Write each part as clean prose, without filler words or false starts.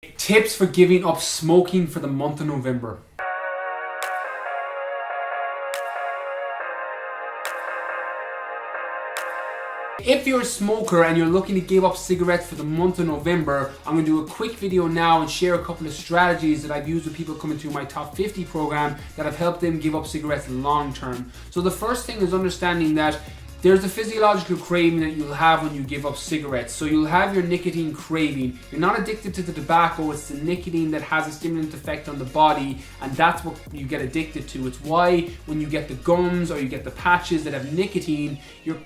Tips for giving up smoking for the month of November. If you're a smoker and you're looking to give up cigarettes for the month of November, I'm going to do a quick video now and share a couple of strategies that I've used with people coming through my top 50 program that have helped them give up cigarettes long term. So the first thing is understanding that there's a physiological craving that you'll have when you give up cigarettes. So you'll have your nicotine craving. You're not addicted to the tobacco, it's the nicotine that has a stimulant effect on the body, and that's what you get addicted to. It's why when you get the gums or you get the patches that have nicotine, you're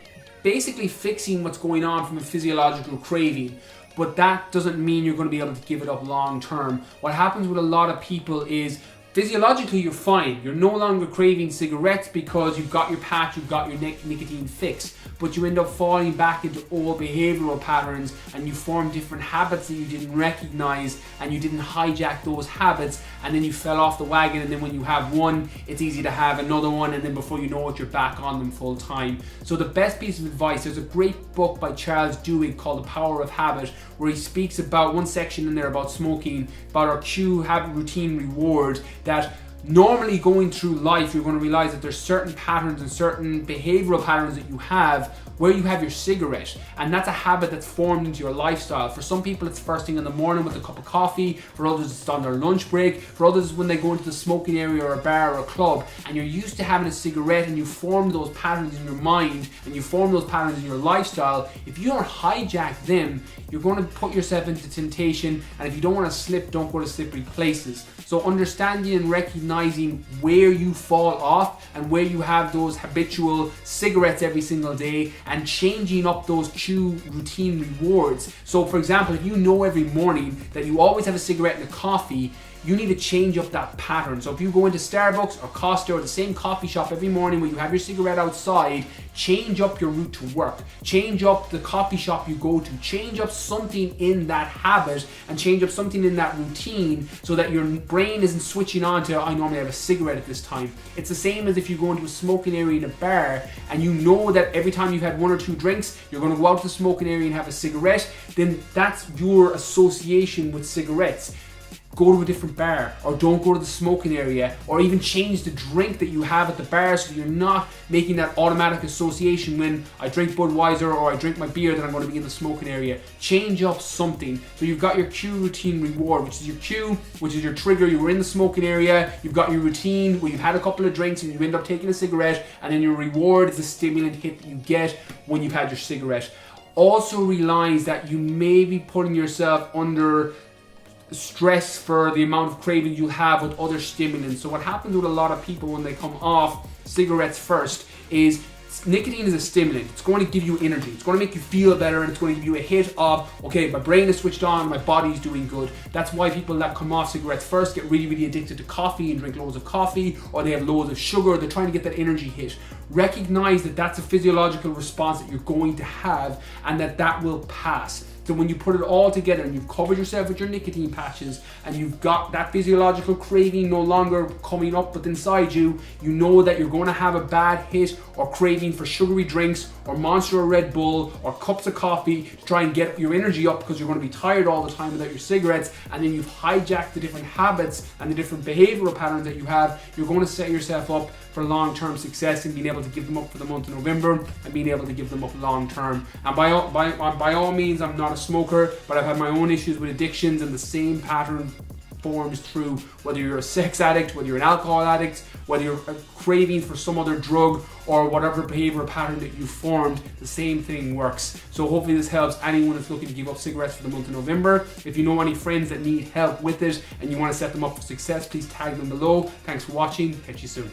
basically fixing what's going on from a physiological craving. But that doesn't mean you're going to be able to give it up long term. What happens with a lot of people is physiologically you're fine. You're no longer craving cigarettes because you've got your patch, you've got your nicotine fix, but you end up falling back into old behavioral patterns and you form different habits that you didn't recognize, and you didn't hijack those habits, and then you fell off the wagon, and then when you have one, it's easy to have another one, and then before you know it, you're back on them full time. So the best piece of advice, there's a great book by Charles Duhigg called The Power of Habit, where he speaks about one section in there about smoking, about our cue, habit, routine, reward, that normally going through life you're going to realize that there's certain patterns and certain behavioral patterns that you have where you have your cigarette, and that's a habit that's formed into your lifestyle. For some people it's first thing in the morning with a cup of coffee, for others it's on their lunch break, for others when they go into the smoking area or a bar or a club, and you're used to having a cigarette and you form those patterns in your mind and you form those patterns in your lifestyle. If you don't hijack them, you're going to put yourself into temptation, and if you don't want to slip, don't go to slippery places. So understanding and recognizing where you fall off and where you have those habitual cigarettes every single day, and changing up those cue routine rewards. So for example, if you know every morning that you always have a cigarette and a coffee, you need to change up that pattern. So if you go into Starbucks or Costa or the same coffee shop every morning where you have your cigarette outside, change up your route to work, change up the coffee shop you go to, change up something in that habit and change up something in that routine so that your brain isn't switching on to, I normally have a cigarette at this time. It's the same as if you go into a smoking area in a bar and you know that every time you've had one or two drinks, you're going to go out to the smoking area and have a cigarette, then that's your association with cigarettes. Go to a different bar, or don't go to the smoking area, or even change the drink that you have at the bar so you're not making that automatic association when I drink Budweiser or I drink my beer that I'm going to be in the smoking area. Change up something. So you've got your cue, routine, reward, which is your cue, which is your trigger. You were in the smoking area, you've got your routine where you've had a couple of drinks and you end up taking a cigarette, and then your reward is the stimulant hit that you get when you've had your cigarette. Also realize that you may be putting yourself under stress for the amount of craving you have with other stimulants. So what happens with a lot of people when they come off cigarettes first is nicotine is a stimulant. It's going to give you energy. It's going to make you feel better, and it's going to give you a hit of, okay, my brain is switched on, my body's doing good. That's why people that come off cigarettes first get really, really addicted to coffee and drink loads of coffee, or they have loads of sugar. They're trying to get that energy hit. Recognize that that's a physiological response that you're going to have, and that will pass. So when you put it all together and you've covered yourself with your nicotine patches and you've got that physiological craving no longer coming up but inside you, you know that you're going to have a bad hit or craving for sugary drinks or Monster or Red Bull or cups of coffee to try and get your energy up because you're going to be tired all the time without your cigarettes, and then you've hijacked the different habits and the different behavioral patterns that you have. You're going to set yourself up for long-term success in being able to give them up for the month of November and being able to give them up long-term. And by all means, I'm not a smoker, but I've had my own issues with addictions, and the same pattern forms through whether you're a sex addict, whether you're an alcohol addict, whether you're craving for some other drug or whatever behavioral pattern that you formed, the same thing works. So hopefully this helps anyone that's looking to give up cigarettes for the month of November. If you know any friends that need help with it and you want to set them up for success, please tag them below. Thanks for watching. Catch you soon.